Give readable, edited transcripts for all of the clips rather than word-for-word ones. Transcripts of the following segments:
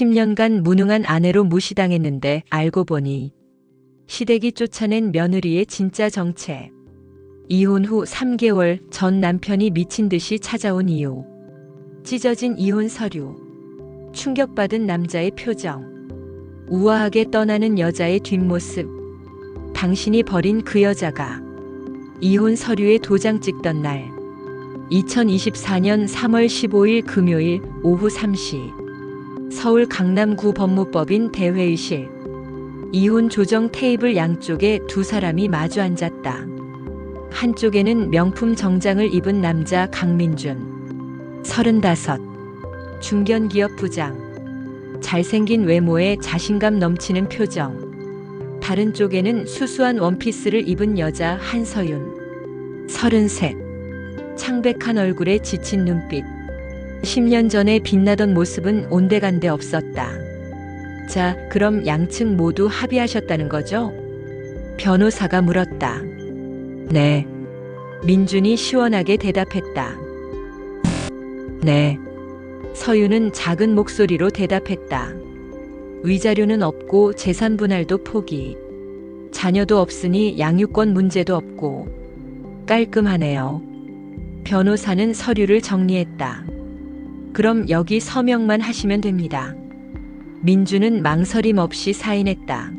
10년간 무능한 아내로 무시당했는데 알고 보니 시댁이 쫓아낸 며느리의 진짜 정체. 이혼 후 3개월 전 남편이 미친 듯이 찾아온 이유. 찢어진 이혼 서류. 충격받은 남자의 표정. 우아하게 떠나는 여자의 뒷모습. 당신이 버린 그 여자가 이혼 서류에 도장 찍던 날. 2024년 3월 15일 금요일 오후 3시. 서울 강남구 법무법인 대회의실. 이혼 조정 테이블 양쪽에 두 사람이 마주 앉았다. 한쪽에는 명품 정장을 입은 남자 강민준. 35. 중견기업 부장. 잘생긴 외모에 자신감 넘치는 표정. 다른 쪽에는 수수한 원피스를 입은 여자 한서윤. 33. 창백한 얼굴에 지친 눈빛. 10년 전에 빛나던 모습은 온데간데 없었다. 자, 그럼 양측 모두 합의하셨다는 거죠? 변호사가 물었다. 네. 민준이 시원하게 대답했다. 네. 서윤은 작은 목소리로 대답했다. 위자료는 없고 재산 분할도 포기. 자녀도 없으니 양육권 문제도 없고. 깔끔하네요. 변호사는 서류를 정리했다. 그럼 여기 서명만 하시면 됩니다. 민주는 망설임 없이 사인했다.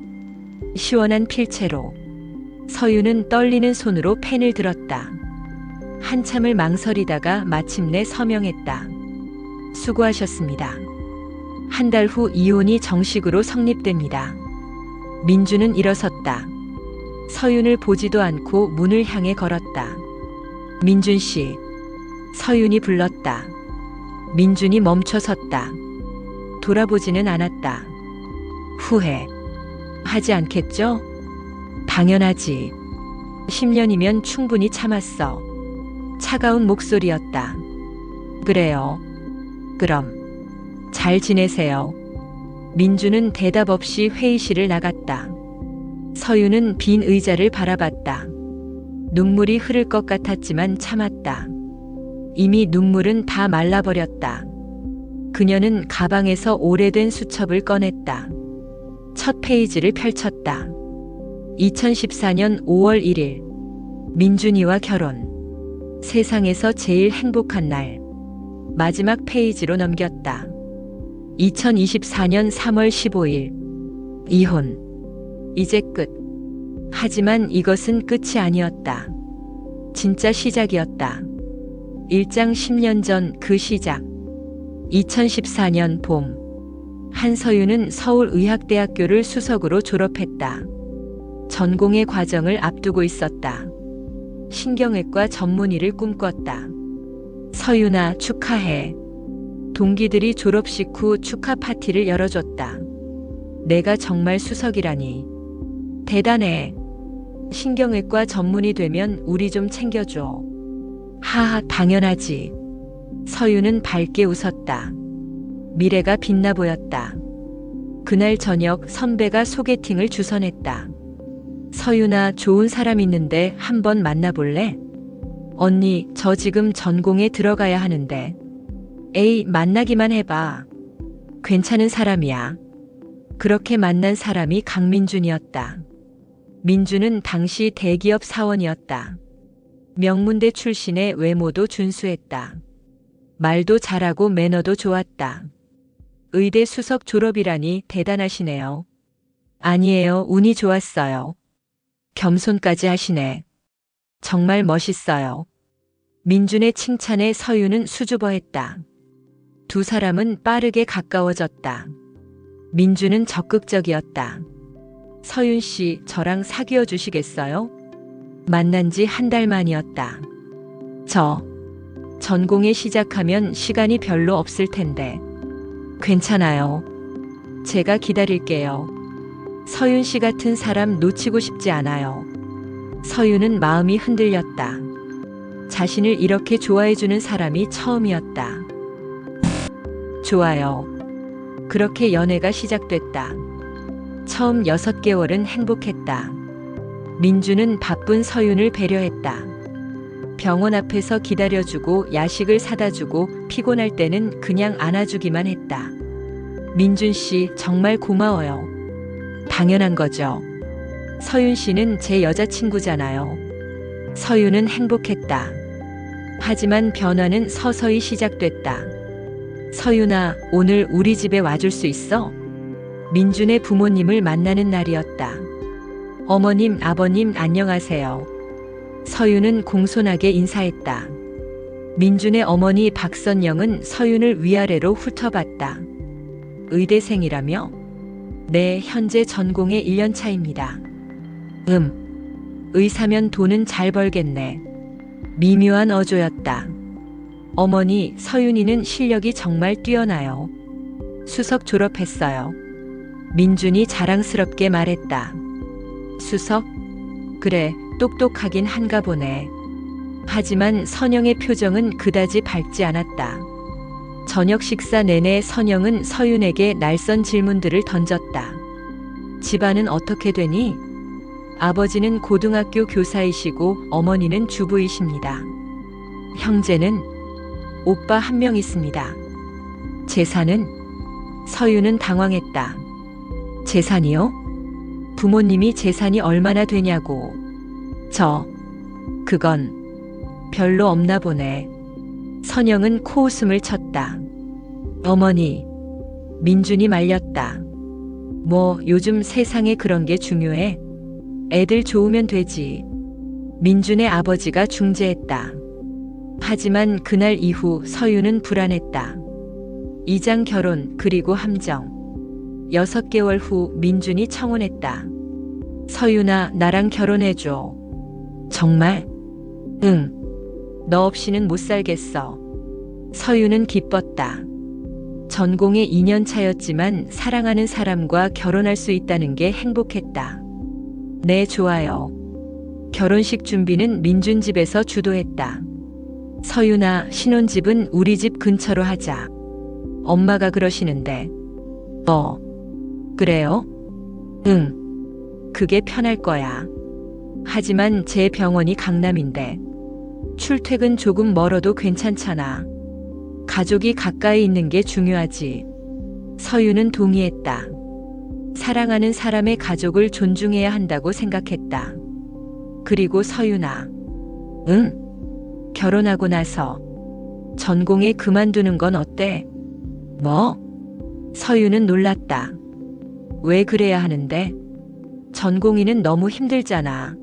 시원한 필체로. 서윤은 떨리는 손으로 펜을 들었다. 한참을 망설이다가 마침내 서명했다. 수고하셨습니다. 한 달 후 이혼이 정식으로 성립됩니다. 민주는 일어섰다. 서윤을 보지도 않고 문을 향해 걸었다. 민준 씨. 서윤이 불렀다. 민준이 멈춰섰다. 돌아보지는 않았다. 후회. 하지 않겠죠? 당연하지. 10년이면 충분히 참았어. 차가운 목소리였다. 그래요. 그럼. 잘 지내세요. 민주는 대답 없이 회의실을 나갔다. 서윤은 빈 의자를 바라봤다. 눈물이 흐를 것 같았지만 참았다. 이미 눈물은 다 말라버렸다. 그녀는 가방에서 오래된 수첩을 꺼냈다. 첫 페이지를 펼쳤다. 2014년 5월 1일. 민준이와 결혼. 세상에서 제일 행복한 날. 마지막 페이지로 넘겼다. 2024년 3월 15일. 이혼. 이제 끝. 하지만 이것은 끝이 아니었다. 진짜 시작이었다. 1장 10년 전 그 시작. 2014년 봄. 한서윤은 서울의학대학교를 수석으로 졸업했다. 전공의 과정을 앞두고 있었다. 신경외과 전문의를 꿈꿨다. 서윤아, 축하해. 동기들이 졸업식 후 축하 파티를 열어줬다. 내가 정말 수석이라니. 대단해. 신경외과 전문의 되면 우리 좀 챙겨줘. 하하, 당연하지. 서윤은 밝게 웃었다. 미래가 빛나 보였다. 그날 저녁 선배가 소개팅을 주선했다. 서윤아, 좋은 사람 있는데 한번 만나볼래? 언니, 저 지금 전공에 들어가야 하는데. 에이, 만나기만 해봐. 괜찮은 사람이야. 그렇게 만난 사람이 강민준이었다. 민준은 당시 대기업 사원이었다. 명문대 출신의 외모도 준수했다. 말도 잘하고 매너도 좋았다. 의대 수석 졸업이라니 대단하시네요. 아니에요, 운이 좋았어요. 겸손까지 하시네. 정말 멋있어요. 민준의 칭찬에 서윤은 수줍어했다. 두 사람은 빠르게 가까워졌다. 민준은 적극적이었다. 서윤 씨, 저랑 사귀어 주시겠어요? 만난 지 한 달 만이었다. 전공에 시작하면 시간이 별로 없을 텐데. 괜찮아요. 제가 기다릴게요. 서윤 씨 같은 사람 놓치고 싶지 않아요. 서윤은 마음이 흔들렸다. 자신을 이렇게 좋아해주는 사람이 처음이었다. 좋아요. 그렇게 연애가 시작됐다. 처음 6개월은 행복했다. 민주는 바쁜 서윤을 배려했다. 병원 앞에서 기다려주고 야식을 사다주고 피곤할 때는 그냥 안아주기만 했다. 민준 씨 정말 고마워요. 당연한 거죠. 서윤 씨는 제 여자친구잖아요. 서윤은 행복했다. 하지만 변화는 서서히 시작됐다. 서윤아, 오늘 우리 집에 와줄 수 있어? 민준의 부모님을 만나는 날이었다. 어머님, 아버님, 안녕하세요. 서윤은 공손하게 인사했다. 민준의 어머니 박선영은 서윤을 위아래로 훑어봤다. 의대생이라며? 네, 현재 전공의 1년 차입니다. 의사면 돈은 잘 벌겠네. 미묘한 어조였다. 어머니, 서윤이는 실력이 정말 뛰어나요. 수석 졸업했어요. 민준이 자랑스럽게 말했다. 수석? 그래, 똑똑하긴 한가 보네. 하지만 선영의 표정은 그다지 밝지 않았다. 저녁 식사 내내 선영은 서윤에게 날선 질문들을 던졌다. 집안은 어떻게 되니? 아버지는 고등학교 교사이시고 어머니는 주부이십니다. 형제는? 오빠 한 명 있습니다. 재산은? 서윤은 당황했다. 재산이요? 부모님이 재산이 얼마나 되냐고. 그건 별로 없나 보네. 선영은 코웃음을 쳤다. 어머니, 민준이 말렸다. 뭐 요즘 세상에 그런 게 중요해? 애들 좋으면 되지. 민준의 아버지가 중재했다. 하지만 그날 이후 서윤은 불안했다. 이장 결혼 그리고 함정. 6개월 후 민준이 청혼했다. 서윤아, 나랑 결혼해줘. 정말? 응. 너 없이는 못 살겠어. 서윤은 기뻤다. 전공의 2년 차였지만 사랑하는 사람과 결혼할 수 있다는 게 행복했다. 네, 좋아요. 결혼식 준비는 민준 집에서 주도했다. 서윤아, 신혼집은 우리 집 근처로 하자. 엄마가 그러시는데. 그래요? 응. 그게 편할 거야. 하지만 제 병원이 강남인데. 출퇴근 조금 멀어도 괜찮잖아. 가족이 가까이 있는 게 중요하지. 서윤은 동의했다. 사랑하는 사람의 가족을 존중해야 한다고 생각했다. 그리고 서윤아. 응? 결혼하고 나서 전공에 그만두는 건 어때? 뭐? 서윤은 놀랐다. 왜 그래야 하는데? 전공의는 너무 힘들잖아.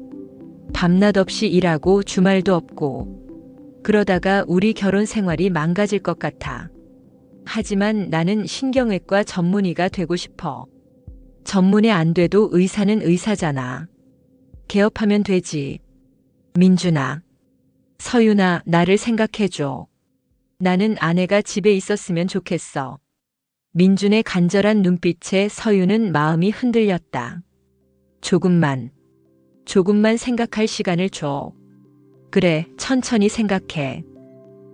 밤낮 없이 일하고 주말도 없고. 그러다가 우리 결혼 생활이 망가질 것 같아. 하지만 나는 신경외과 전문의가 되고 싶어. 전문의 안 돼도 의사는 의사잖아. 개업하면 되지. 민준아. 서윤아, 나를 생각해줘. 나는 아내가 집에 있었으면 좋겠어. 민준의 간절한 눈빛에 서윤은 마음이 흔들렸다. 조금만 생각할 시간을 줘. 그래, 천천히 생각해.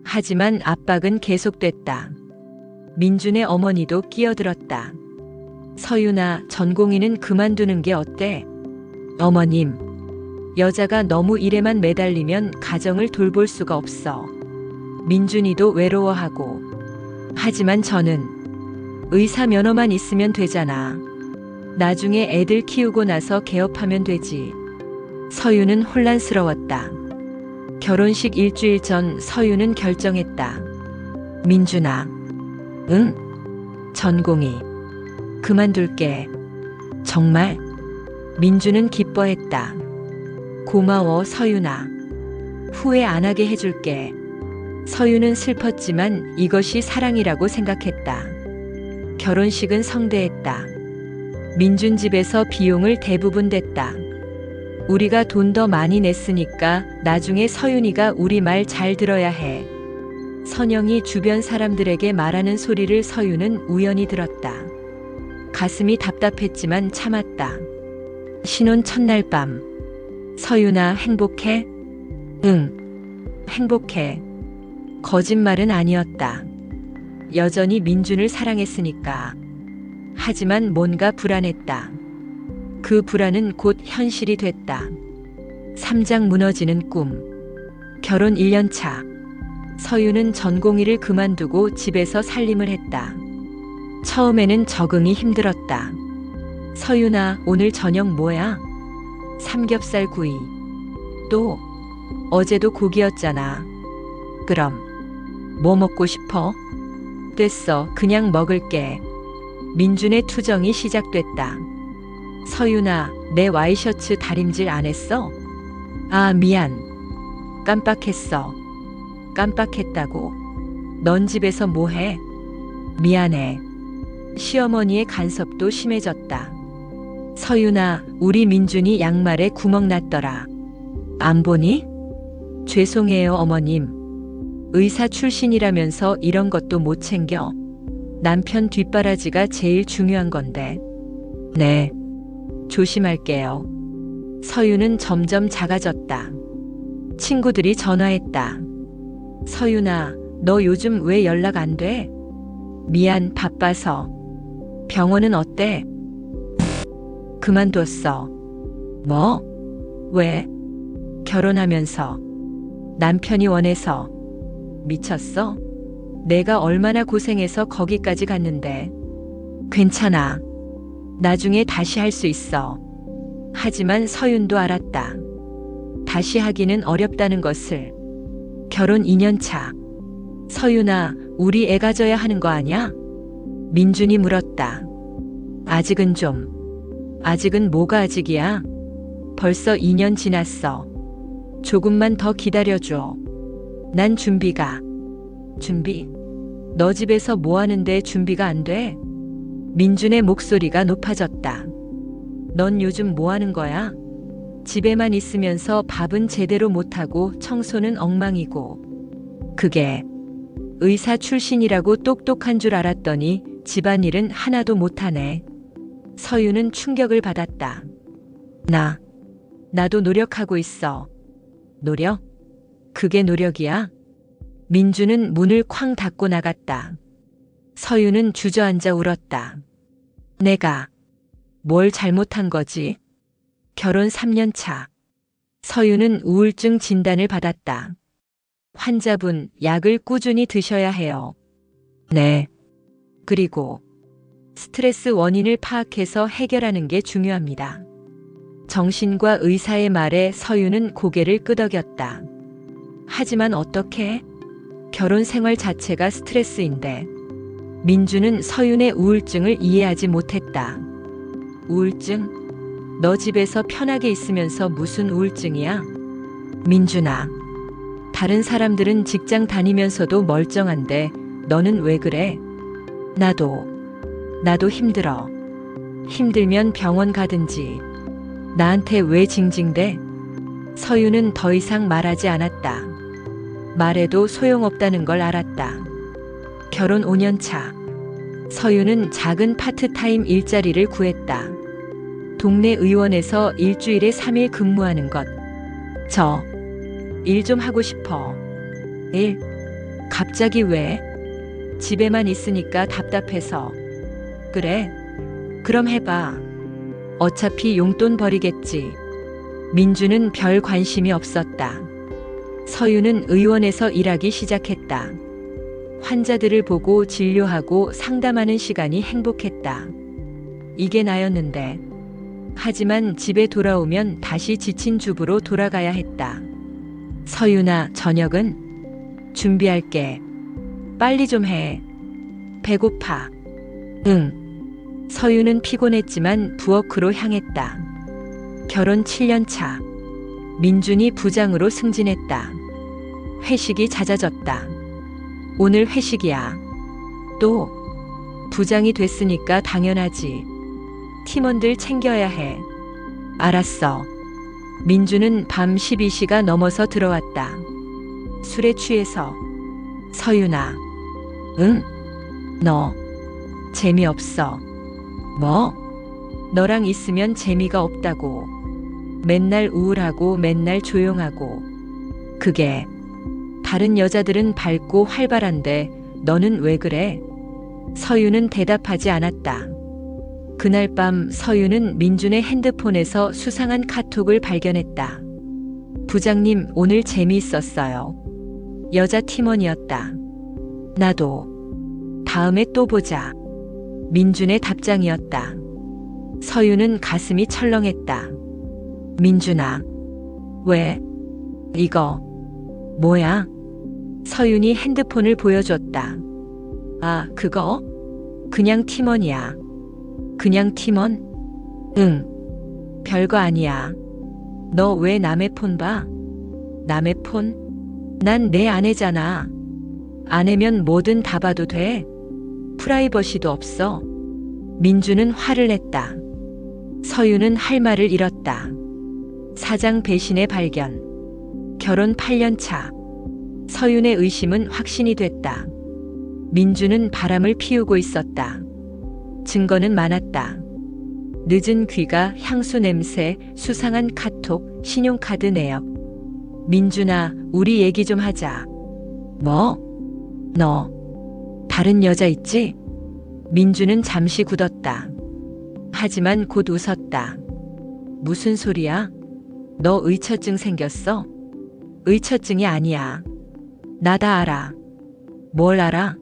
하지만 압박은 계속됐다. 민준의 어머니도 끼어들었다. 서윤아, 전공의는 그만두는 게 어때? 어머님, 여자가 너무 일에만 매달리면 가정을 돌볼 수가 없어. 민준이도 외로워하고. 하지만 저는 의사 면허만 있으면 되잖아. 나중에 애들 키우고 나서 개업하면 되지. 서윤은 혼란스러웠다. 결혼식 일주일 전 서윤은 결정했다. 민준아. 응? 전공의. 그만둘게. 정말? 민준은 기뻐했다. 고마워, 서윤아. 후회 안 하게 해줄게. 서윤은 슬펐지만 이것이 사랑이라고 생각했다. 결혼식은 성대했다. 민준 집에서 비용을 대부분 댔다. 우리가 돈 더 많이 냈으니까 나중에 서윤이가 우리 말 잘 들어야 해. 선영이 주변 사람들에게 말하는 소리를 서윤은 우연히 들었다. 가슴이 답답했지만 참았다. 신혼 첫날 밤. 서윤아, 행복해? 응, 행복해. 거짓말은 아니었다. 여전히 민준을 사랑했으니까. 하지만 뭔가 불안했다. 그 불안은 곧 현실이 됐다. 3장 무너지는 꿈. 결혼 1년 차. 서윤은 전공의를 그만두고 집에서 살림을 했다. 처음에는 적응이 힘들었다. 서윤아, 오늘 저녁 뭐야? 삼겹살 구이. 또, 어제도 고기였잖아. 그럼, 뭐 먹고 싶어? 됐어, 그냥 먹을게. 민준의 투정이 시작됐다. 서윤아, 내 와이셔츠 다림질 안 했어? 아, 미안. 깜빡했어. 깜빡했다고. 넌 집에서 뭐 해? 미안해. 시어머니의 간섭도 심해졌다. 서윤아, 우리 민준이 양말에 구멍 났더라. 안 보니? 죄송해요, 어머님. 의사 출신이라면서 이런 것도 못 챙겨. 남편 뒷바라지가 제일 중요한 건데. 네. 조심할게요. 서윤은 점점 작아졌다. 친구들이 전화했다. 서윤아, 너 요즘 왜 연락 안 돼? 미안, 바빠서. 병원은 어때? 그만뒀어. 뭐? 왜? 결혼하면서. 남편이 원해서. 미쳤어? 내가 얼마나 고생해서 거기까지 갔는데. 괜찮아. 나중에 다시 할 수 있어. 하지만 서윤도 알았다. 다시 하기는 어렵다는 것을. 결혼 2년 차. 서윤아, 우리 애 가져야 하는 거 아냐? 민준이 물었다. 아직은 좀. 아직은 뭐가 아직이야? 벌써 2년 지났어. 조금만 더 기다려줘. 난 준비가. 준비? 너 집에서 뭐 하는데 준비가 안 돼? 민준의 목소리가 높아졌다. 넌 요즘 뭐 하는 거야? 집에만 있으면서 밥은 제대로 못하고 청소는 엉망이고. 그게 의사 출신이라고 똑똑한 줄 알았더니 집안일은 하나도 못하네. 서윤은 충격을 받았다. 나도 노력하고 있어. 노력? 그게 노력이야? 민주는 문을 쾅 닫고 나갔다. 서윤은 주저앉아 울었다. 내가 뭘 잘못한 거지? 결혼 3년 차. 서윤은 우울증 진단을 받았다. 환자분, 약을 꾸준히 드셔야 해요. 네. 그리고 스트레스 원인을 파악해서 해결하는 게 중요합니다. 정신과 의사의 말에 서윤은 고개를 끄덕였다. 하지만 어떻게? 결혼 생활 자체가 스트레스인데. 민주는 서윤의 우울증을 이해하지 못했다. 우울증? 너 집에서 편하게 있으면서 무슨 우울증이야? 민준아, 다른 사람들은 직장 다니면서도 멀쩡한데 너는 왜 그래? 나도 힘들어. 힘들면 병원 가든지. 나한테 왜 징징대? 서윤은 더 이상 말하지 않았다. 말해도 소용없다는 걸 알았다. 결혼 5년 차. 서윤은 작은 파트타임 일자리를 구했다. 동네 의원에서 일주일에 3일 근무하는 것. 일 좀 하고 싶어. 일? 갑자기 왜? 집에만 있으니까 답답해서. 그래? 그럼 해봐. 어차피 용돈 버리겠지. 민주는 별 관심이 없었다. 서윤은 의원에서 일하기 시작했다. 환자들을 보고 진료하고 상담하는 시간이 행복했다. 이게 나였는데. 하지만 집에 돌아오면 다시 지친 주부로 돌아가야 했다. 서윤아, 저녁은? 준비할게. 빨리 좀 해. 배고파. 응. 서윤은 피곤했지만 부엌으로 향했다. 결혼 7년 차. 민준이 부장으로 승진했다. 회식이 잦아졌다. 오늘 회식이야. 또, 부장이 됐으니까 당연하지. 팀원들 챙겨야 해. 알았어. 민주는 밤 12시가 넘어서 들어왔다. 술에 취해서. 서윤아. 응? 너 재미없어. 뭐? 너랑 있으면 재미가 없다고. 맨날 우울하고 맨날 조용하고. 그게 다른 여자들은 밝고 활발한데 너는 왜 그래? 서윤은 대답하지 않았다. 그날 밤 서윤은 민준의 핸드폰에서 수상한 카톡을 발견했다. 부장님, 오늘 재미있었어요. 여자 팀원이었다. 나도. 다음에 또 보자. 민준의 답장이었다. 서윤은 가슴이 철렁했다. 민준아, 왜? 이거 뭐야? 서윤이 핸드폰을 보여줬다. 아, 그거? 그냥 팀원이야. 그냥 팀원? 응. 별거 아니야. 너 왜 남의 폰 봐? 남의 폰? 난 내 아내잖아. 아내면 뭐든 다 봐도 돼. 프라이버시도 없어. 민주는 화를 냈다. 서윤은 할 말을 잃었다. 사장 배신의 발견. 결혼 8년 차. 서윤의 의심은 확신이 됐다. 민주는 바람을 피우고 있었다. 증거는 많았다. 늦은 귀가, 향수 냄새, 수상한 카톡, 신용카드 내역. 민준아, 우리 얘기 좀 하자. 뭐? 너 다른 여자 있지? 민주는 잠시 굳었다. 하지만 곧 웃었다. 무슨 소리야? 너 의처증 생겼어? 의처증이 아니야. 나 다 알아. 뭘 알아?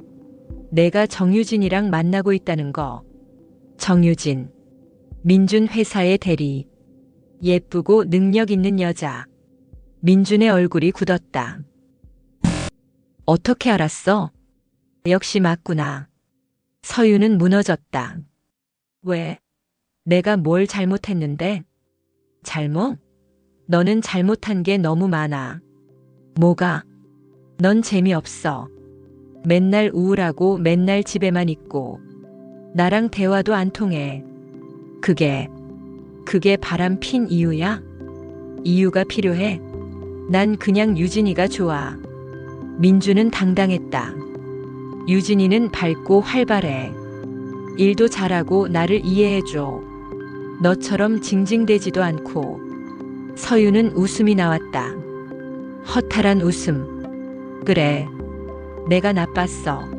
내가 정유진이랑 만나고 있다는 거. 정유진. 민준 회사의 대리. 예쁘고 능력 있는 여자. 민준의 얼굴이 굳었다. 어떻게 알았어? 역시 맞구나. 서윤은 무너졌다. 왜? 내가 뭘 잘못했는데? 잘못? 너는 잘못한 게 너무 많아. 뭐가? 넌 재미없어. 맨날 우울하고 맨날 집에만 있고 나랑 대화도 안 통해. 그게 바람 핀 이유야? 이유가 필요해? 난 그냥 유진이가 좋아. 민주는 당당했다. 유진이는 밝고 활발해. 일도 잘하고 나를 이해해줘. 너처럼 징징대지도 않고. 서윤은 웃음이 나왔다. 허탈한 웃음. 그래. 내가 나빴어.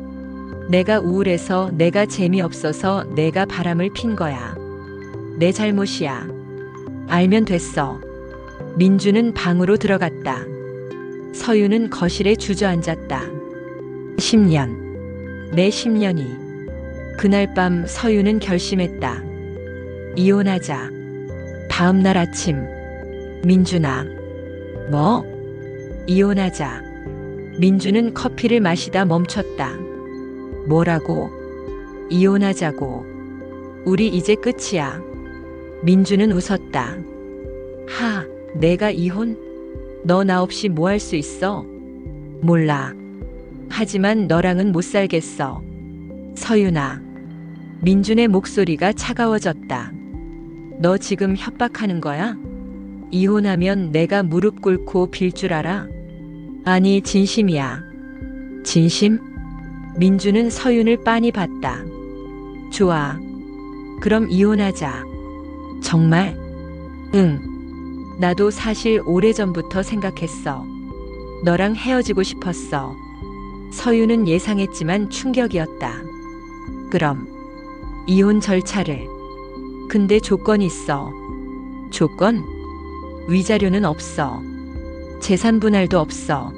내가 우울해서, 내가 재미없어서, 내가 바람을 핀 거야. 내 잘못이야. 알면 됐어. 민주는 방으로 들어갔다. 서윤은 거실에 주저앉았다. 10년. 내 10년이. 그날 밤 서윤은 결심했다. 이혼하자. 다음 날 아침. 민준아. 뭐? 이혼하자. 민주는 커피를 마시다 멈췄다. 뭐라고? 이혼하자고. 우리 이제 끝이야. 민주는 웃었다. 하, 내가 이혼? 너 나 없이 뭐 할 수 있어? 몰라. 하지만 너랑은 못 살겠어. 서윤아. 민준의 목소리가 차가워졌다. 너 지금 협박하는 거야? 이혼하면 내가 무릎 꿇고 빌 줄 알아? 아니, 진심이야. 진심? 민주는 서윤을 빤히 봤다. 좋아. 그럼 이혼하자. 정말? 응. 나도 사실 오래전부터 생각했어. 너랑 헤어지고 싶었어. 서윤은 예상했지만 충격이었다. 그럼 이혼 절차를. 근데 조건이 있어. 조건? 위자료는 없어. 재산 분할도 없어.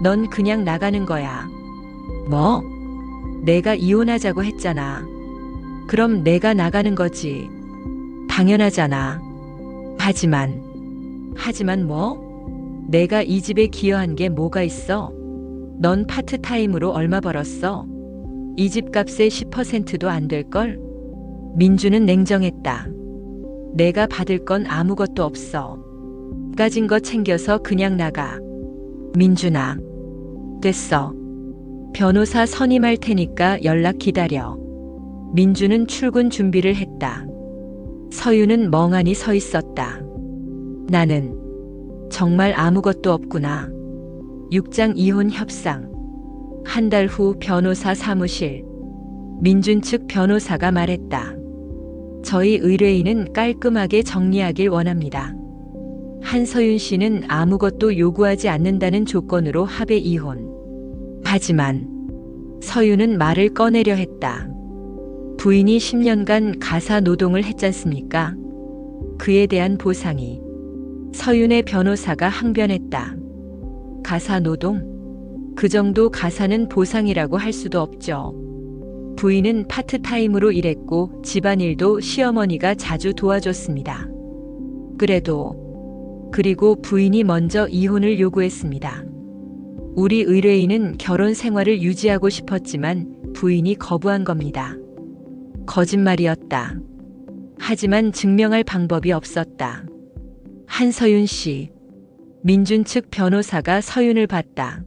넌 그냥 나가는 거야. 뭐? 내가 이혼하자고 했잖아. 그럼 내가 나가는 거지. 당연하잖아. 하지만 뭐? 내가 이 집에 기여한 게 뭐가 있어? 넌 파트타임으로 얼마 벌었어? 이 집 값의 10%도 안 될걸? 민주는 냉정했다. 내가 받을 건 아무것도 없어. 가진 거 챙겨서 그냥 나가. 민준아. 됐어. 변호사 선임할 테니까 연락 기다려. 민주는 출근 준비를 했다. 서윤은 멍하니 서 있었다. 나는 정말 아무것도 없구나. 6장 이혼 협상. 한 달 후 변호사 사무실. 민준 측 변호사가 말했다. 저희 의뢰인은 깔끔하게 정리하길 원합니다. 한서윤 씨는 아무것도 요구하지 않는다는 조건으로 합의 이혼. 하지만 서윤은 말을 꺼내려 했다. 부인이 10년간 가사 노동을 했잖습니까? 그에 대한 보상이. 서윤의 변호사가 항변했다. 가사 노동? 그 정도 가사는 보상이라고 할 수도 없죠. 부인은 파트타임으로 일했고 집안일도 시어머니가 자주 도와줬습니다. 그리고 부인이 먼저 이혼을 요구했습니다. 우리 의뢰인은 결혼 생활을 유지하고 싶었지만 부인이 거부한 겁니다. 거짓말이었다. 하지만 증명할 방법이 없었다. 한서윤 씨, 민준 측 변호사가 서윤을 봤다.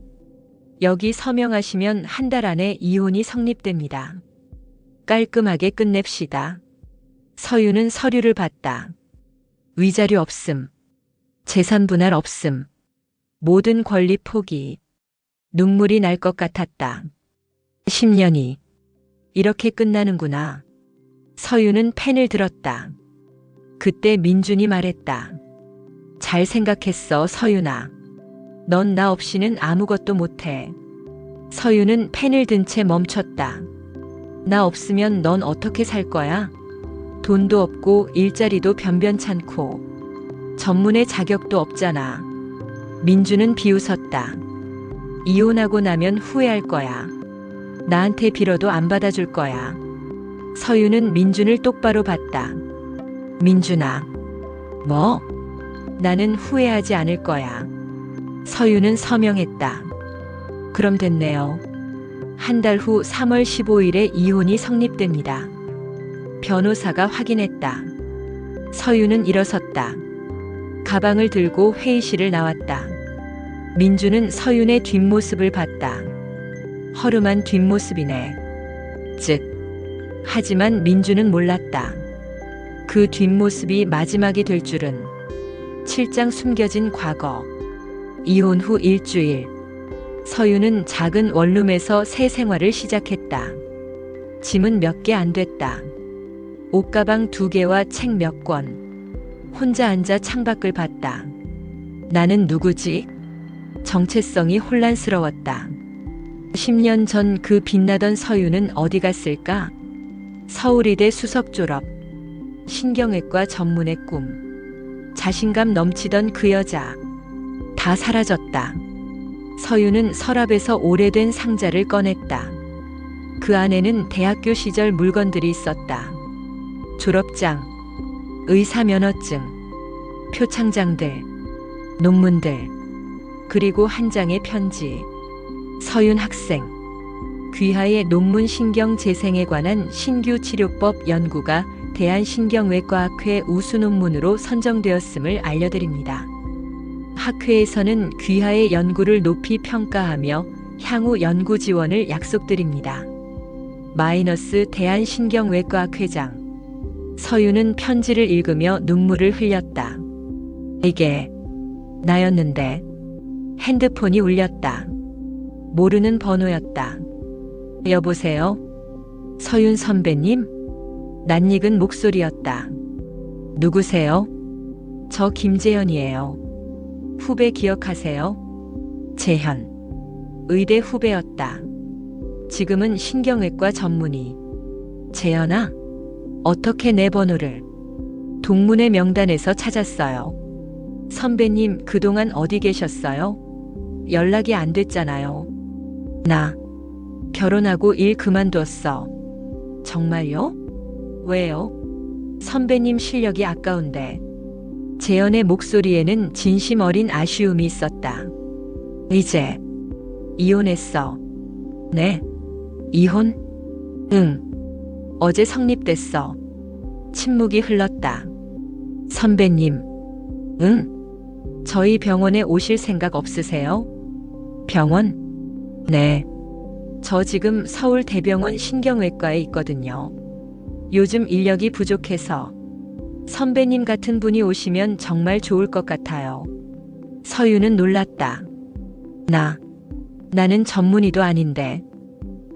여기 서명하시면 한 달 안에 이혼이 성립됩니다. 깔끔하게 끝냅시다. 서윤은 서류를 봤다. 위자료 없음. 재산 분할 없음. 모든 권리 포기. 눈물이 날 것 같았다. 10년이 이렇게 끝나는구나. 서윤은 펜을 들었다. 그때 민준이 말했다. 잘 생각했어, 서윤아. 넌 나 없이는 아무것도 못해. 서윤은 펜을 든 채 멈췄다. 나 없으면 넌 어떻게 살 거야? 돈도 없고 일자리도 변변찮고 전문의 자격도 없잖아. 민주는 비웃었다. 이혼하고 나면 후회할 거야. 나한테 빌어도 안 받아줄 거야. 서윤은 민준을 똑바로 봤다. 민준아. 뭐? 나는 후회하지 않을 거야. 서윤은 서명했다. 그럼 됐네요. 한 달 후 3월 15일에 이혼이 성립됩니다. 변호사가 확인했다. 서윤은 일어섰다. 가방을 들고 회의실을 나왔다. 민주는 서윤의 뒷모습을 봤다. 허름한 뒷모습이네. 즉. 하지만 민주는 몰랐다. 그 뒷모습이 마지막이 될 줄은. 7장 숨겨진 과거. 이혼 후 일주일. 서윤은 작은 원룸에서 새 생활을 시작했다. 짐은 몇 개 안 됐다. 옷가방 2개와 책 몇 권. 혼자 앉아 창밖을 봤다. 나는 누구지? 정체성이 혼란스러웠다. 10년 전 그 빛나던 서윤은 어디 갔을까? 서울이대 수석 졸업. 신경외과 전문의 꿈. 자신감 넘치던 그 여자. 다 사라졌다. 서윤은 서랍에서 오래된 상자를 꺼냈다. 그 안에는 대학교 시절 물건들이 있었다. 졸업장, 의사 면허증, 표창장들, 논문들, 그리고 한 장의 편지. 서윤 학생. 귀하의 논문 신경재생에 관한 신규 치료법 연구가 대한신경외과학회 우수 논문으로 선정되었음을 알려드립니다. 학회에서는 귀하의 연구를 높이 평가하며 향후 연구 지원을 약속드립니다. 대한신경외과학회장. 서윤은 편지를 읽으며 눈물을 흘렸다. 이게 나였는데. 핸드폰이 울렸다. 모르는 번호였다. 여보세요? 서윤 선배님? 낯익은 목소리였다. 누구세요? 저 김재현이에요. 후배 기억하세요? 재현. 의대 후배였다. 지금은 신경외과 전문의. 재현아? 어떻게 내 번호를? 동문회 명단에서 찾았어요. 선배님 그동안 어디 계셨어요? 연락이 안 됐잖아요. 나 결혼하고 일 그만뒀어. 정말요? 왜요? 선배님 실력이 아까운데. 재현의 목소리에는 진심 어린 아쉬움이 있었다. 이제 이혼했어. 네? 이혼? 응. 어제 성립됐어. 침묵이 흘렀다. 선배님. 응? 저희 병원에 오실 생각 없으세요? 병원? 네. 저 지금 서울 대병원 신경외과에 있거든요. 요즘 인력이 부족해서. 선배님 같은 분이 오시면 정말 좋을 것 같아요. 서윤은 놀랐다. 나는 전문의도 아닌데.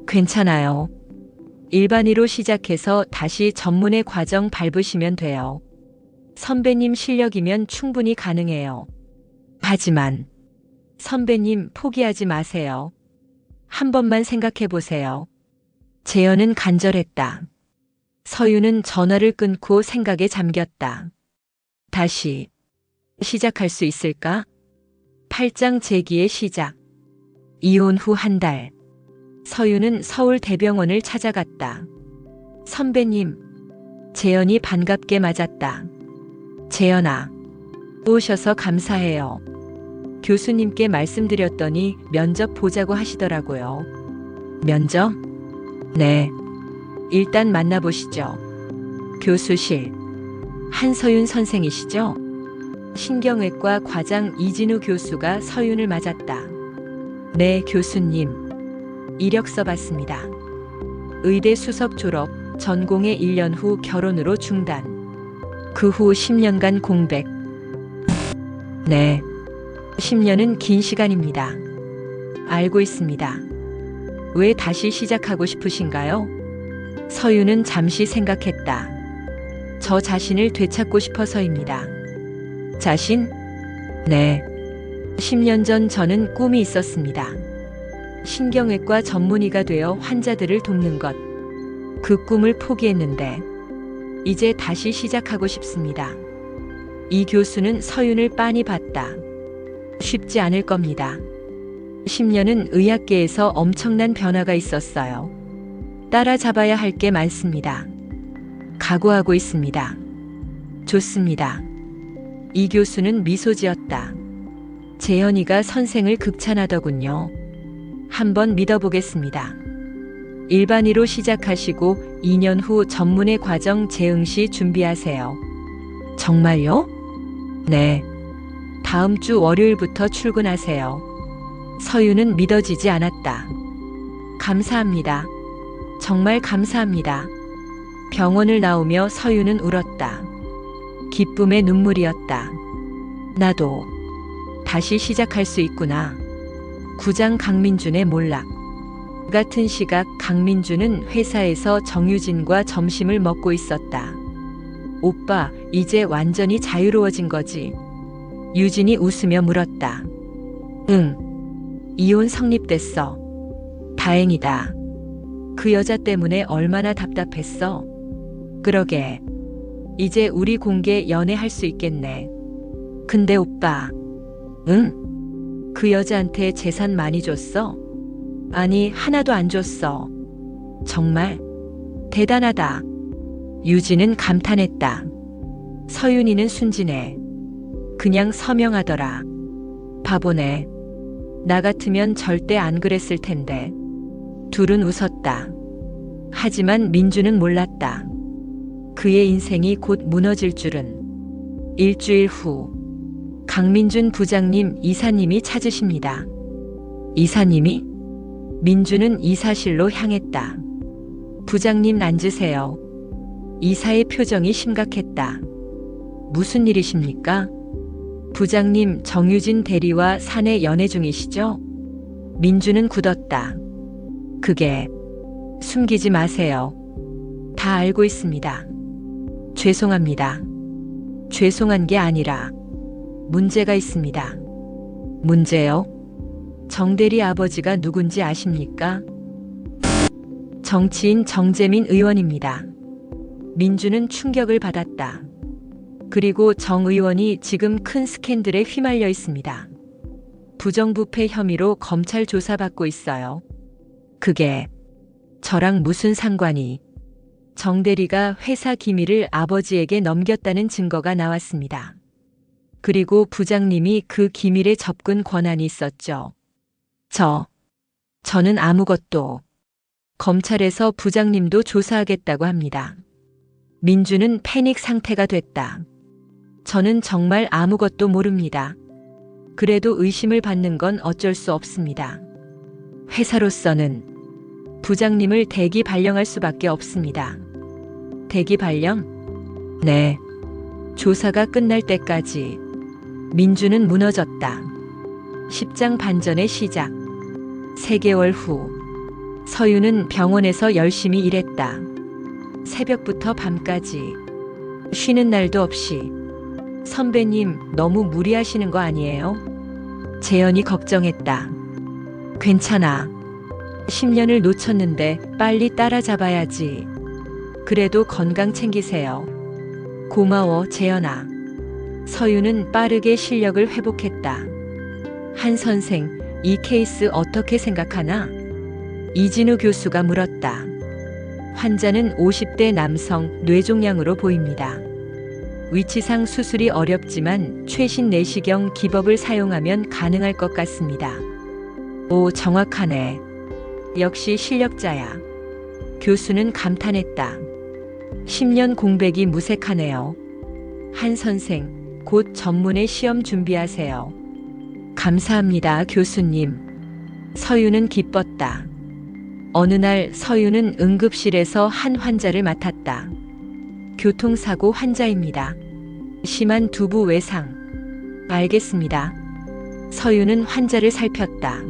괜찮아요. 일반의로 시작해서 다시 전문의 과정 밟으시면 돼요. 선배님 실력이면 충분히 가능해요. 하지만 선배님 포기하지 마세요. 한 번만 생각해 보세요. 재현은 간절했다. 서윤은 전화를 끊고 생각에 잠겼다. 다시 시작할 수 있을까? 8장 재기의 시작. 이혼 후 한 달. 서유는 서울대병원을 찾아갔다. 선배님, 재현이 반갑게 맞았다. 재현아, 오셔서 감사해요. 교수님께 말씀드렸더니 면접 보자고 하시더라고요. 면접? 네. 일단 만나보시죠. 교수실. 한서윤 선생이시죠? 신경외과 과장 이진우 교수가 서윤을 맞았다. 네, 교수님. 이력서 받습니다. 의대 수석 졸업, 전공의 1년 후 결혼으로 중단. 그 후 10년간 공백. 네. 10년은 긴 시간입니다. 알고 있습니다. 왜 다시 시작하고 싶으신가요? 서유는 잠시 생각했다. 저 자신을 되찾고 싶어서입니다. 자신? 네. 10년 전 저는 꿈이 있었습니다. 신경외과 전문의가 되어 환자들을 돕는 것. 그 꿈을 포기했는데 이제 다시 시작하고 싶습니다. 이 교수는 서윤을 빤히 봤다. 쉽지 않을 겁니다. 10년은 의학계에서 엄청난 변화가 있었어요. 따라잡아야 할 게 많습니다. 각오하고 있습니다. 좋습니다. 이 교수는 미소 지었다. 재현이가 선생을 극찬하더군요. 한번 믿어보겠습니다. 일반의로 시작하시고 2년 후 전문의 과정 재응시 준비하세요. 정말요? 네. 다음 주 월요일부터 출근하세요. 서유는 믿어지지 않았다. 감사합니다. 정말 감사합니다. 병원을 나오며 서유는 울었다. 기쁨의 눈물이었다. 나도 다시 시작할 수 있구나. 구장 강민준의 몰락. 같은 시각 강민준은 회사에서 정유진과 점심을 먹고 있었다. 오빠, 이제 완전히 자유로워진 거지? 유진이 웃으며 물었다. 응. 이혼 성립됐어. 다행이다. 그 여자 때문에 얼마나 답답했어. 그러게. 이제 우리 공개 연애할 수 있겠네. 근데 오빠. 응? 그 여자한테 재산 많이 줬어? 아니, 하나도 안 줬어. 정말? 대단하다. 유진은 감탄했다. 서윤이는 순진해. 그냥 서명하더라. 바보네. 나 같으면 절대 안 그랬을 텐데. 둘은 웃었다. 하지만 민주는 몰랐다. 그의 인생이 곧 무너질 줄은. 일주일 후. 강민준 부장님, 이사님이 찾으십니다. 이사님이? 민주는 이사실로 향했다. 부장님 앉으세요. 이사의 표정이 심각했다. 무슨 일이십니까? 부장님, 정유진 대리와 사내 연애 중이시죠? 민주는 굳었다. 그게 숨기지 마세요. 다 알고 있습니다. 죄송합니다. 죄송한 게 아니라 문제가 있습니다. 문제요? 정대리 아버지가 누군지 아십니까? 정치인 정재민 의원입니다. 민주는 충격을 받았다. 그리고 정 의원이 지금 큰 스캔들에 휘말려 있습니다. 부정부패 혐의로 검찰 조사받고 있어요. 그게 저랑 무슨 상관이? 정 대리가 회사 기밀을 아버지에게 넘겼다는 증거가 나왔습니다. 그리고 부장님이 그 기밀에 접근 권한이 있었죠. 저는 아무것도. 검찰에서 부장님도 조사하겠다고 합니다. 민주는 패닉 상태가 됐다. 저는 정말 아무것도 모릅니다. 그래도 의심을 받는 건 어쩔 수 없습니다. 회사로서는 부장님을 대기 발령할 수밖에 없습니다. 대기 발령? 네. 조사가 끝날 때까지. 민주는 무너졌다. 10장 반전의 시작. 3개월 후. 서유는 병원에서 열심히 일했다. 새벽부터 밤까지. 쉬는 날도 없이. 선배님, 너무 무리하시는 거 아니에요? 재현이 걱정했다. 괜찮아. 10년을 놓쳤는데 빨리 따라잡아야지. 그래도 건강 챙기세요. 고마워, 재현아. 서유는 빠르게 실력을 회복했다. 한 선생, 이 케이스 어떻게 생각하나? 이진우 교수가 물었다. 환자는 50대 남성, 뇌종양으로 보입니다. 위치상 수술이 어렵지만 최신 내시경 기법을 사용하면 가능할 것 같습니다. 오, 정확하네. 역시 실력자야. 교수는 감탄했다. 10년 공백이 무색하네요. 한 선생, 곧 전문의 시험 준비하세요. 감사합니다, 교수님. 서윤은 기뻤다. 어느 날 서윤은 응급실에서 한 환자를 맡았다. 교통사고 환자입니다. 심한 두부 외상. 알겠습니다. 서윤은 환자를 살폈다.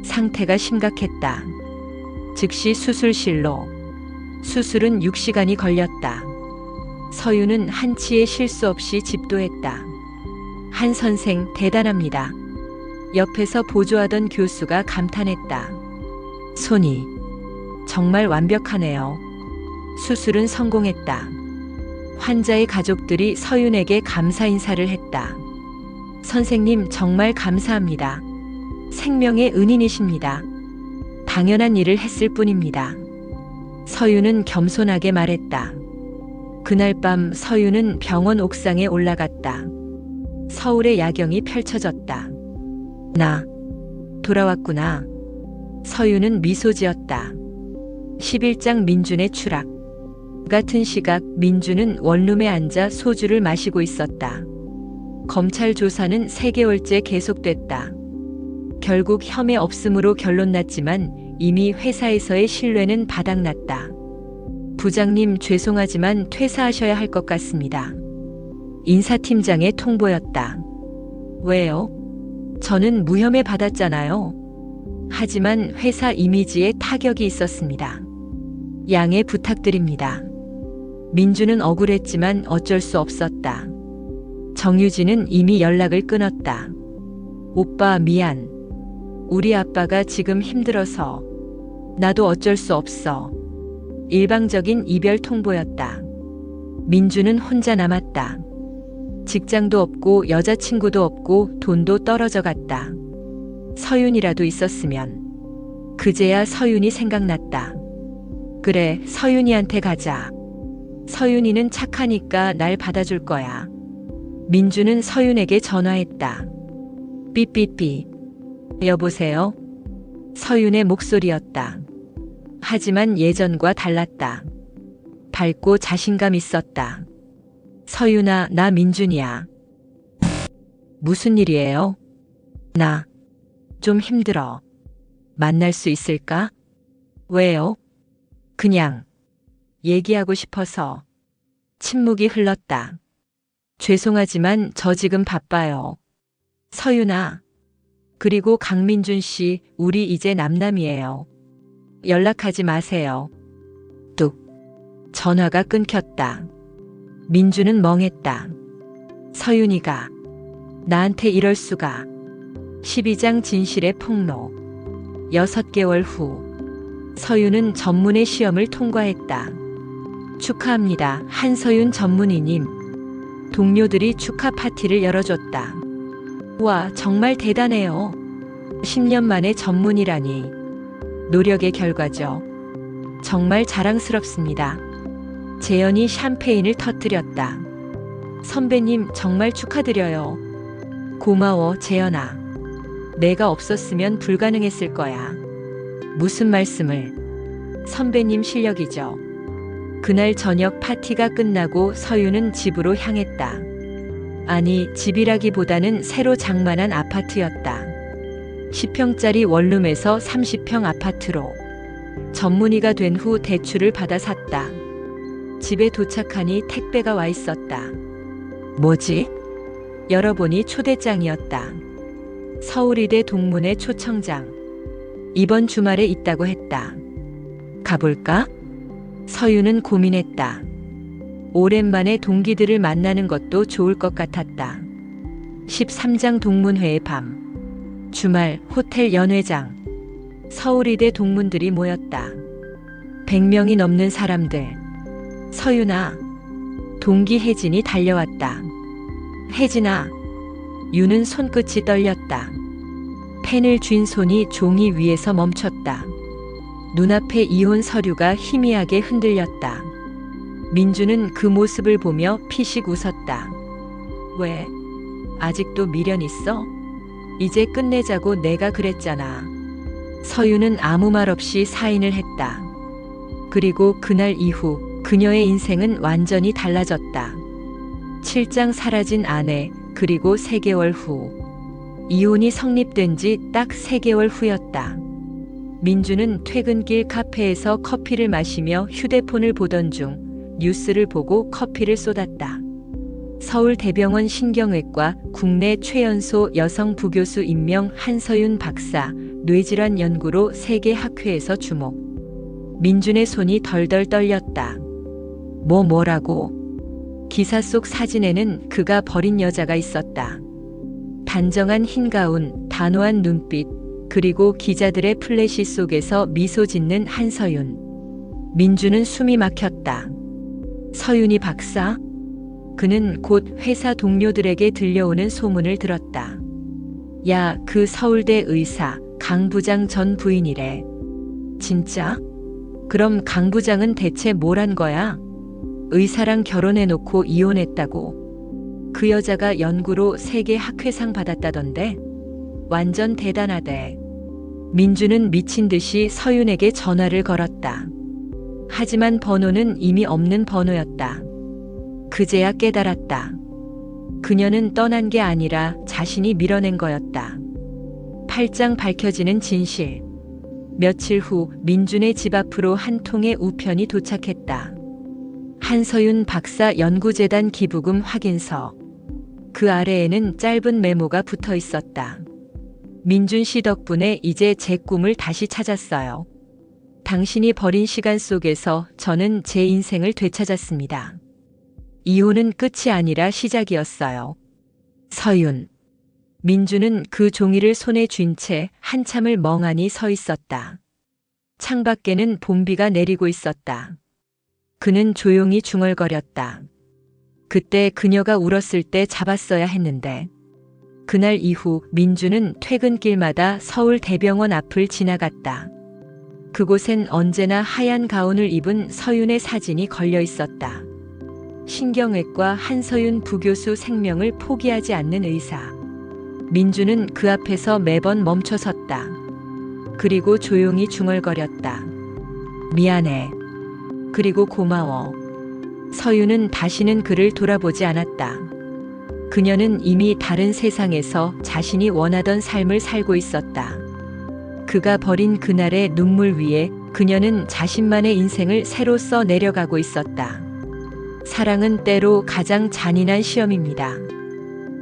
상태가 심각했다. 즉시 수술실로. 수술은 6시간이 걸렸다. 서윤은 한치의 실수 없이 집도했다. 한 선생 대단합니다. 옆에서 보조하던 교수가 감탄했다. 손이 정말 완벽하네요. 수술은 성공했다. 환자의 가족들이 서윤에게 감사 인사를 했다. 선생님 정말 감사합니다. 생명의 은인이십니다. 당연한 일을 했을 뿐입니다. 서윤은 겸손하게 말했다. 그날 밤 서윤은 병원 옥상에 올라갔다. 서울의 야경이 펼쳐졌다. 나 돌아왔구나. 서윤은 미소 지었다. 11장 민준의 추락. 같은 시각 민준은 원룸에 앉아 소주를 마시고 있었다. 검찰 조사는 3개월째 계속됐다. 결국 혐의 없음으로 결론 났지만 이미 회사에서의 신뢰는 바닥났다. 부장님 죄송하지만 퇴사하셔야 할 것 같습니다. 인사팀장의 통보였다. 왜요? 저는 무혐의 받았잖아요. 하지만 회사 이미지에 타격이 있었습니다. 양해 부탁드립니다. 민주는 억울했지만 어쩔 수 없었다. 정유진은 이미 연락을 끊었다. 오빠 미안. 우리 아빠가 지금 힘들어서. 나도 어쩔 수 없어. 일방적인 이별 통보였다. 민주는 혼자 남았다. 직장도 없고 여자친구도 없고 돈도 떨어져 갔다. 서윤이라도 있었으면. 그제야 서윤이 생각났다. 그래, 서윤이한테 가자. 서윤이는 착하니까 날 받아줄 거야. 민주는 서윤에게 전화했다. 삐삐삐. 여보세요? 서윤의 목소리였다. 하지만 예전과 달랐다. 밝고 자신감 있었다. 서윤아, 나 민준이야. 무슨 일이에요? 나 좀 힘들어. 만날 수 있을까? 왜요? 그냥 얘기하고 싶어서. 침묵이 흘렀다. 죄송하지만 저 지금 바빠요. 서윤아. 그리고 강민준 씨, 우리 이제 남남이에요. 연락하지 마세요. 뚝. 전화가 끊겼다. 민주는 멍했다. 서윤이가 나한테 이럴 수가. 12장 진실의 폭로. 6개월 후 서윤은 전문의 시험을 통과했다. 축하합니다, 한서윤 전문의님. 동료들이 축하 파티를 열어줬다. 와, 정말 대단해요. 10년 만에 전문이라니. 노력의 결과죠. 정말 자랑스럽습니다. 재현이 샴페인을 터뜨렸다. 선배님 정말 축하드려요. 고마워, 재현아. 내가 없었으면 불가능했을 거야. 무슨 말씀을. 선배님 실력이죠. 그날 저녁 파티가 끝나고 서윤은 집으로 향했다. 아니, 집이라기보다는 새로 장만한 아파트였다. 10평짜리 원룸에서 30평 아파트로. 전문의가 된 후 대출을 받아 샀다. 집에 도착하니 택배가 와 있었다. 뭐지? 열어보니 초대장이었다. 서울이대 동문회 초청장. 이번 주말에 있다고 했다. 가볼까? 서윤은 고민했다. 오랜만에 동기들을 만나는 것도 좋을 것 같았다. 13장 동문회의 밤. 주말 호텔 연회장. 서울이대 동문들이 모였다. 100명이 넘는 사람들. 서윤아. 동기 혜진이 달려왔다. 혜진아. 유는 손끝이 떨렸다. 펜을 쥔 손이 종이 위에서 멈췄다. 눈앞에 이혼 서류가 희미하게 흔들렸다. 민주는 그 모습을 보며 피식 웃었다. 왜? 아직도 미련 있어? 이제 끝내자고 내가 그랬잖아. 서유는 아무 말 없이 사인을 했다. 그리고 그날 이후 그녀의 인생은 완전히 달라졌다. 7장 사라진 아내, 그리고 3개월 후. 이혼이 성립된 지 딱 3개월 후였다. 민주는 퇴근길 카페에서 커피를 마시며 휴대폰을 보던 중 뉴스를 보고 커피를 쏟았다. 서울대병원 신경외과 국내 최연소 여성 부교수 임명 한서윤 박사, 뇌질환 연구로 세계 학회에서 주목. 민준의 손이 덜덜 떨렸다. 뭐라고? 기사 속 사진에는 그가 버린 여자가 있었다. 단정한 흰 가운, 단호한 눈빛, 그리고 기자들의 플래시 속에서 미소 짓는 한서윤. 민주는 숨이 막혔다. 서윤이 박사? 그는 곧 회사 동료들에게 들려오는 소문을 들었다. 야, 그 서울대 의사, 강 부장 전 부인이래. 진짜? 그럼 강 부장은 대체 뭘 한 거야? 의사랑 결혼해놓고 이혼했다고. 그 여자가 연구로 세계 학회상 받았다던데? 완전 대단하대. 민주는 미친 듯이 서윤에게 전화를 걸었다. 하지만 번호는 이미 없는 번호였다. 그제야 깨달았다. 그녀는 떠난 게 아니라 자신이 밀어낸 거였다. 팔짱 밝혀지는 진실. 며칠 후 민준의 집 앞으로 한 통의 우편이 도착했다. 한서윤 박사 연구재단 기부금 확인서. 그 아래에는 짧은 메모가 붙어 있었다. 민준 씨 덕분에 이제 제 꿈을 다시 찾았어요. 당신이 버린 시간 속에서 저는 제 인생을 되찾았습니다. 이혼은 끝이 아니라 시작이었어요. 서윤. 민주는 그 종이를 손에 쥔 채 한참을 멍하니 서 있었다. 창밖에는 봄비가 내리고 있었다. 그는 조용히 중얼거렸다. 그때 그녀가 울었을 때 잡았어야 했는데. 그날 이후 민주는 퇴근길마다 서울대병원 앞을 지나갔다. 그곳엔 언제나 하얀 가운을 입은 서윤의 사진이 걸려 있었다. 신경외과 한서윤 부교수 생명을 포기하지 않는 의사. 민주는 그 앞에서 매번 멈춰섰다. 그리고 조용히 중얼거렸다. 미안해. 그리고 고마워. 서윤은 다시는 그를 돌아보지 않았다. 그녀는 이미 다른 세상에서 자신이 원하던 삶을 살고 있었다. 그가 버린 그날의 눈물 위에 그녀는 자신만의 인생을 새로 써 내려가고 있었다. 사랑은 때로 가장 잔인한 시험입니다.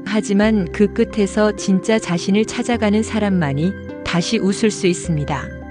하지만 그 끝에서 진짜 자신을 찾아가는 사람만이 다시 웃을 수 있습니다.